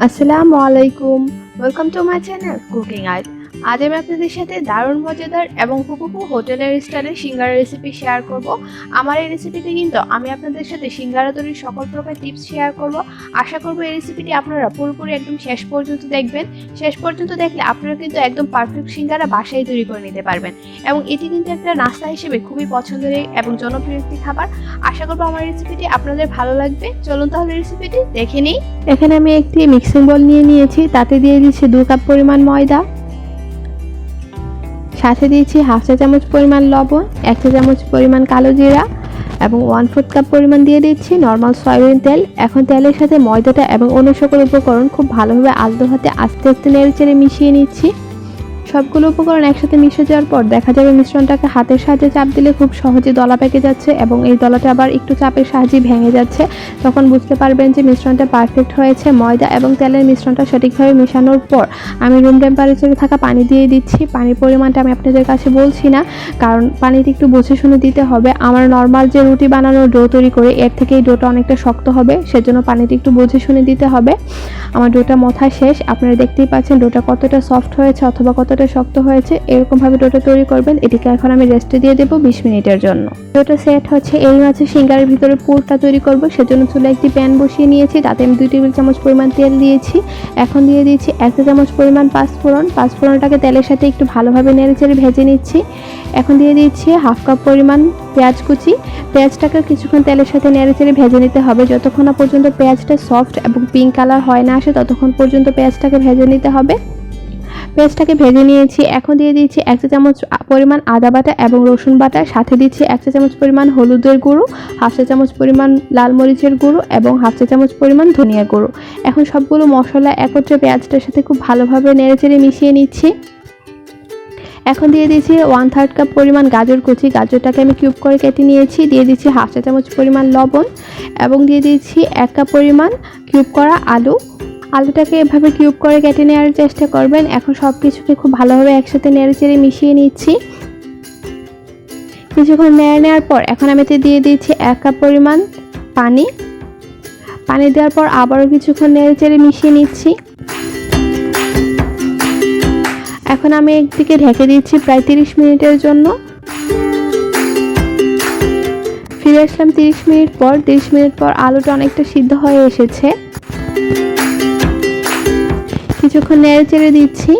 আসসালামু আলাইকুম, welcome to my channel cooking art. আজ আমি আপনাদের সাথে দারুণ মজাদার এবং হুবহু হোটেলের স্টাইলে সিঙ্গারা রেসিপি শেয়ার করব। আমার এই রেসিপিতে কিন্তু আমি আপনাদের সাথে সিঙ্গারা তৈরির সকল প্রকার টিপস শেয়ার করব। আশা করব এই রেসিপিটি আপনারা পুরোপুরি একদম শেষ পর্যন্ত দেখবেন। শেষ পর্যন্ত দেখলে আপনারা কিন্তু একদম পারফেক্ট সিঙ্গারা বাসায় তৈরি করে নিতে পারবেন এবং এটি কিন্তু একটা নাস্তা হিসেবে খুবই পছন্দের এবং জনপ্রিয় একটি খাবার। আশা করব আমার রেসিপিটি আপনাদের ভালো লাগবে। চলুন তাহলে রেসিপিটি দেখে নিই। এখানে আমি একটি মিক্সিং বোল নিয়ে নিয়েছি, তাতে দিয়ে দিচ্ছি 2 কাপ পরিমাণ ময়দা, সাথে দিয়েছি হাফ চা চামচ পরিমাণ লবণ, 1 চা চামচ পরিমাণ কালো জিরা এবং 1/4 কাপ পরিমাণ দিয়ে দিচ্ছি নর্মাল সয়াবিন তেল। এখন তেলের সাথে ময়দাটা এবং অন্য সকল উপকরণ খুব ভালোভাবে আলতো হাতে আস্তে আস্তে নেড়েচেড়ে মিশিয়ে নিচ্ছি। সবগুলো উপকরণ একসাথে মিশে যাওয়ার পর দেখা যাবে মিশ্রণটাকে হাতের সাহায্যে চাপ দিলে খুব সহজে দলা পেকে যাচ্ছে এবং এই দলাটা আবার একটু চাপের সাহায্যে ভেঙে যাচ্ছে। তখন বুঝতে পারবেন যে মিশ্রণটা পারফেক্ট হয়েছে। ময়দা এবং তেলের মিশ্রণটা সঠিকভাবে মেশানোর পর আমি রুম টেম্পারেচারে থাকা পানি দিয়ে দিচ্ছি। পানির পরিমাণটা আমি আপনাদের কাছে বলছি না, কারণ পানিটা একটু বুঝে শুনে দিতে হবে। আমার নর্মাল যে রুটি বানানোর ডো তৈরি করে এর থেকে এই ডোটা অনেকটা শক্ত হবে, সেজন্য পানিটা একটু বুঝে শুনে দিতে হবে। আমার ডোটা মথা শেষ, আপনারা দেখতেই পাচ্ছেন ডোটা কতটা সফট হয়েছে অথবা কতটা শক্ত হয়েছে। এরকম ভাবে ডোটা তৈরি করবেন। এটিকে এখন আমি রেস্টে দিয়ে দেব 20 মিনিটের জন্য। ডোটা সেট হচ্ছে, এই মাঝে সিঙ্গারের ভিতরে পুরটা তৈরি করব, সেজন্য চুলায় একটি প্যান বসিয়ে নিয়েছি, তাতে আমি 2 টেবিল চামচ পরিমাণ তেল দিয়েছি। এখন দিয়ে দিয়েছি 1 চা চামচ পরিমাণ পাঁচফোড়ন। পাঁচফোড়নটাকে তেলের সাথে একটু ভালোভাবে নেড়েচেড়ে ভেজে নিচ্ছি। এখন দিয়ে দিচ্ছি হাফ কাপ পরিমাণ পেঁয়াজ কুচি। পেঁয়াজটাকে কিছুক্ষণ তেলের সাথে নেড়েচেড়ে ভেজে নিতে হবে। যতক্ষণ না পর্যন্ত পেঁয়াজটা সফট এবং পিঙ্ক কালার হয় না আসে ততক্ষণ পর্যন্ত পেঁয়াজটাকে ভেজে নিতে হবে। পেঁয়াজটাকে ভেজে নিয়েছি। এখন দিয়ে দিচ্ছি 1 চা চামচ পরিমাণ আদা বাটা এবং রসুন বাটা, সাথে দিচ্ছি 1 চা চামচ পরিমাণ হলুদের গুঁড়ো, হাফ চা চামচ পরিমাণ লাল মরিচের গুঁড়ো এবং হাফ চা চামচ পরিমাণ ধনিয়ার গুঁড়ো। এখন সবগুলো মশলা একত্রে পেঁয়াজটার সাথে খুব ভালোভাবে নেড়েচেড়ে মিশিয়ে নিচ্ছি। এখন দিয়ে দিচ্ছি 1/3 কাপ পরিমাণ গাজর কুচি। গাজরটাকে আমি কিউব করে কেটে নিয়েছি। দিয়ে দিচ্ছি হাফ চা চামচ পরিমাণ লবণ এবং দিয়ে দিচ্ছি 1 কাপ পরিমাণ কিউব করা আলু। আলুটাকে এভাবে কিউব করে কেটে নেওয়ার চেষ্টা করবেন। এখন সব কিছুকে খুব ভালোভাবে একসাথে নেড়েচেড়ে মিশিয়ে নিচ্ছি। কিছুক্ষণ নেড়ে নেওয়ার পর এখন আমি দিয়ে দিচ্ছি 1 কাপ পরিমাণ পানি। পানি দেওয়ার পর আবারও কিছুক্ষণ নেড়েচেড়ে মিশিয়ে নিচ্ছি। এখন আমি একদিকে ঢেকে দিচ্ছি প্রায় 30 মিনিটের জন্য। ফিরে আসলাম 30 মিনিট পর। 30 মিনিট পর আলুটা অনেকটা সিদ্ধ হয়ে এসেছে। কিছুক্ষণ নেড়েচেড়ে দিচ্ছি।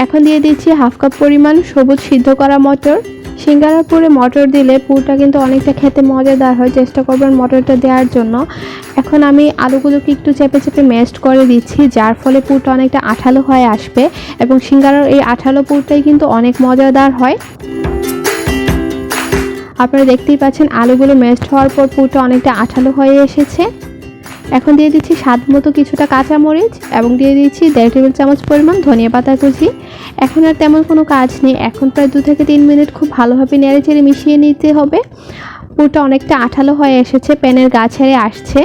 এখন দিয়ে দিচ্ছি হাফ কাপ পরিমাণ সবুজ সিদ্ধ করা মটর। সিঙ্গারার পুরে মটর দিলে পুরটা কিন্তু অনেকটা খেতে মজাদার হয়, চেষ্টা করবেন মটরটা দেওয়ার জন্য। এখন আমি আলুগুলোকে একটু চেপে চেপে ম্যাশড করে দিচ্ছি, যার ফলে পুরটা অনেকটা আঠালো হয়ে আসবে এবং সিঙ্গারার এই আঠালো পুরটাই কিন্তু অনেক মজাদার হয়। আপনারা দেখতেই পাচ্ছেন আলুগুলো ম্যাশড হওয়ার পর পুরটা অনেকটা আঠালো হয়ে এসেছে। এখন দিয়ে দিচ্ছি স্বাদ মতো কিছুটা কাঁচামরিচ এবং দিয়ে দিচ্ছি 1.5 টেবিল চামচ পরিমাণ ধনিয়া পাতা কুচি। এখন আর তেমন কোনো কাজ নেই। এখন প্রায় 2 থেকে 3 মিনিট খুব ভালোভাবে নেড়েচেড়ে মিশিয়ে নিতে হবে। পুরটা অনেকটা আঠালো হয়ে এসেছে, প্যানের গা ছেড়ে আসছে।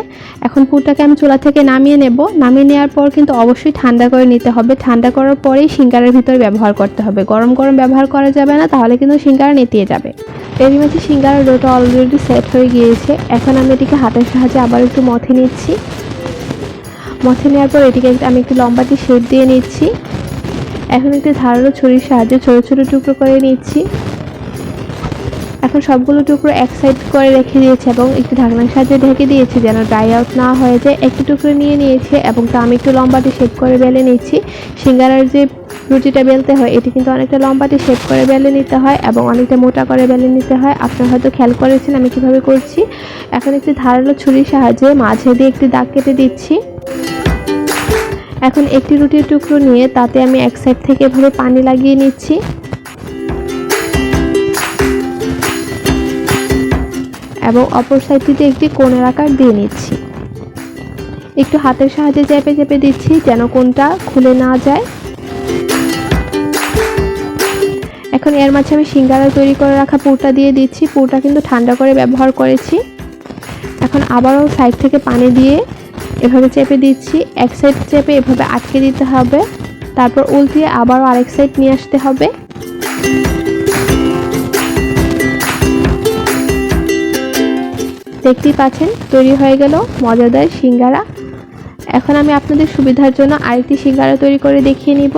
এখন পুরটাকে আমি চুলা থেকে নামিয়ে নেব। নামিয়ে নেওয়ার পর কিন্তু অবশ্যই ঠান্ডা করে নিতে হবে। ঠান্ডা করার পরেই সিঙ্গারার ভিতরে ব্যবহার করতে হবে। গরম গরম ব্যবহার করা যাবে না, তাহলে কিন্তু সিঙ্গারা নেতিয়ে যাবে। এরই মাঝে সিঙ্গারার ডোটা অলরেডি সেট হয়ে গিয়েছে। এখন আমি এটিকে হাতের সাহায্যে আবার একটু মথে নিচ্ছি। মথে নেওয়ার পর এটিকে আমি একটু লম্বাটি শেপ দিয়ে নিচ্ছি। এখন একটি ধারালো ছুরির সাহায্যে ছোট ছোট টুকরো করে নিচ্ছি। এখন সবগুলো টুকরো এক সাইড করে রেখে দিয়েছি এবং একটু ঢাকনার সাহায্যে ঢেকে দিয়েছি যেন ড্রাই আউট না হয়ে যায়। একটি টুকরো নিয়ে নিয়েছি এবং তা আমি একটু লম্বাটি শেপ করে বেলে নিচ্ছি। সিঙ্গারার যে রুটিটা বেলতে হয় এটি কিন্তু অনেকটা লম্বাটি শেপ করে বেলে নিতে হয় এবং অনেকটা মোটা করে বেলে নিতে হয়। আপনারা হয়তো খেয়াল করেছেন আমি কিভাবে করছি। এখন একটি ধারালো ছুরির সাহায্যে মাঝে দিয়ে একটি দাগ কেটে দিচ্ছি। এখন একটি রুটির টুকরো নিয়ে তাতে আমি এক সাইড থেকে এভাবে পানি লাগিয়ে নিচ্ছি এবং অপর সাইডটিতে একটি কোণের আকার দিয়ে নিচ্ছি। একটু হাতের সাহায্যে চেপে চেপে দিচ্ছি যেন কোণটা খুলে না যায়। এখন এর মাঝে আমি সিঙ্গারা তৈরি করে রাখা পুরটা দিয়ে দিচ্ছি। পুরটা কিন্তু ঠান্ডা করে ব্যবহার করেছি। এখন আবারও সাইড থেকে পানি দিয়ে এভাবে চেপে দিচ্ছি। এক সাইড চেপে এভাবে আটকে দিতে হবে, তারপর উল্টিয়ে আবারও আরেক সাইড নিয়ে আসতে হবে। দেখতেই পাচ্ছেন তৈরি হয়ে গেল মজাদার সিঙ্গারা। এখন আমি আপনাদের সুবিধার জন্য আরেকটি সিঙ্গারা তৈরি করে দেখিয়ে নিব।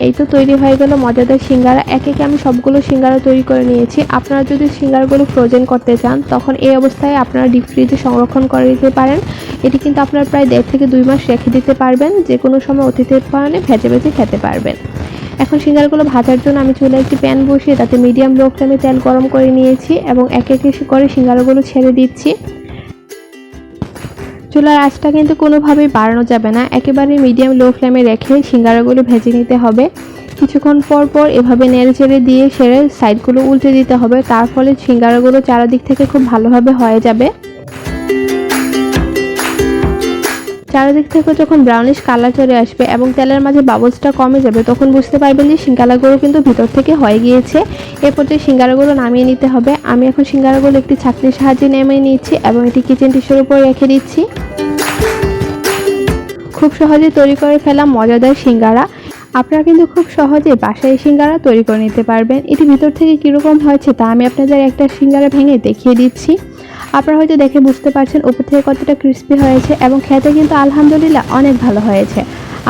এই তো তৈরি হয়ে গেল মজাদার সিঙ্গারা। একে একে আমি সবগুলো সিঙ্গারা তৈরি করে নিয়েছি। আপনারা যদি সিঙ্গারাগুলো ফ্রোজেন করতে চান তখন এই অবস্থায় আপনারা ডিপ ফ্রিজে সংরক্ষণ করে দিতে পারেন। এটি কিন্তু আপনারা প্রায় 1.5 থেকে 2 মাস রেখে দিতে পারবেন। যে কোনো সময় অতিথির কারণে ভেজে ভেজে খেতে পারবেন। এখন সিঙ্গারাগুলো ভাজার জন্য আমি চুলায় একটি প্যান বসিয়ে তাতে মিডিয়াম লো ফ্লেমে তেল গরম করে নিয়েছি এবং একে একে করে সিঙ্গারাগুলো ছেড়ে দিচ্ছি। চুলার আঁচটা কিন্তু কোনোভাবেই বাড়ানো যাবে না, একেবারে মিডিয়াম লো ফ্লেমে রেখে সিঙ্গারাগুলো ভেজে নিতে হবে। কিছুক্ষণ পর পর এভাবে নেড়ে চেড়ে দিয়ে সেরে সাইডগুলো উল্টে দিতে হবে, তার ফলে সিঙ্গারাগুলো চারদিক থেকে খুব ভালোভাবে হয়ে যাবে। চারিদিক থেকে যখন ব্রাউনিশ কালার চলে আসবে এবং তেলের মাঝে বাবলসটা কমে যাবে তখন বুঝতে পারবেন যে সিঙ্গারাগুলো কিন্তু ভিতর থেকে হয়ে গিয়েছে। এ পর্যায়ে সিঙ্গারাগুলো নামিয়ে নিতে হবে। আমি এখন সিঙ্গারাগুলো একটি ছাঁকনির সাহায্যে নামিয়ে নিচ্ছি এবং এটি কিচেন টিস্যুর উপর রেখে দিচ্ছি। খুব সহজে তৈরি করে ফেলা মজাদার সিঙ্গারা। আপনারা কিন্তু খুব সহজে বাসায় সিঙ্গারা তৈরি করে নিতে পারবেন। এটি ভিতর থেকে কীরকম হয়েছে তা আমি আপনাদের একটা সিঙ্গারা ভেঙে দেখিয়ে দিচ্ছি। আপনারা হয়তো দেখে বুঝতে পারছেন উপর থেকে কতটা ক্রিস্পি হয়েছে এবং খেতে কিন্তু আলহামদুলিল্লাহ অনেক ভালো হয়েছে।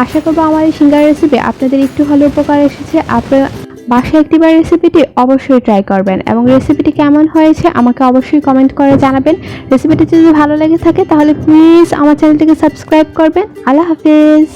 আশা করব আমার এই সিঙ্গারা রেসিপি আপনাদের একটু হলেও উপকার এসেছে। আপনারা বাসায় একটিবার রেসিপিটি অবশ্যই ট্রাই করবেন এবং রেসিপিটি কেমন হয়েছে আমাকে অবশ্যই কমেন্ট করে জানাবেন। রেসিপিটি যদি ভালো লেগে থাকে তাহলে প্লিজ আমার চ্যানেলটিকে সাবস্ক্রাইব করবেন। আল্লাহ হাফেজ।